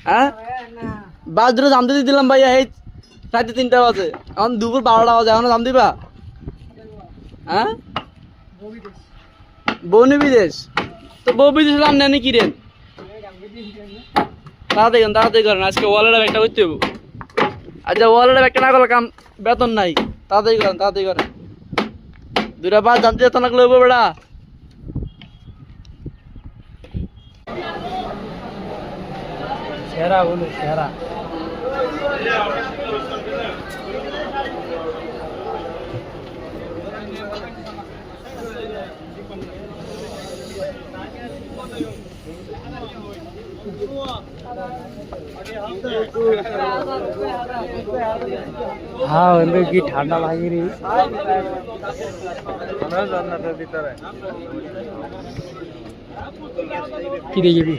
হ্যাঁ বাস দুটো জানতে দিয়ে দিলাম ভাইয়া, এই 3:30 বাজে, এখন দুপুর 12টা বাজে, এখনো জান দিবা? হ্যাঁ বৌনি বিদেশ, তো বউ বিদেশ নেনি কি রেন? তাড়াতাড়ি করেন, আজকে ওয়ালেটের ব্যাগটা করতে হবো। আচ্ছা ওয়ালেটের ব্যাগটা না করলে কাম বেতন নাই, তাড়াতাড়ি করেন। দুটা বাস জানতে যেত না লইব বেড়া। সেরা বলু সেরা। हाँ अंदर की ठंडा लगी रही की देखिए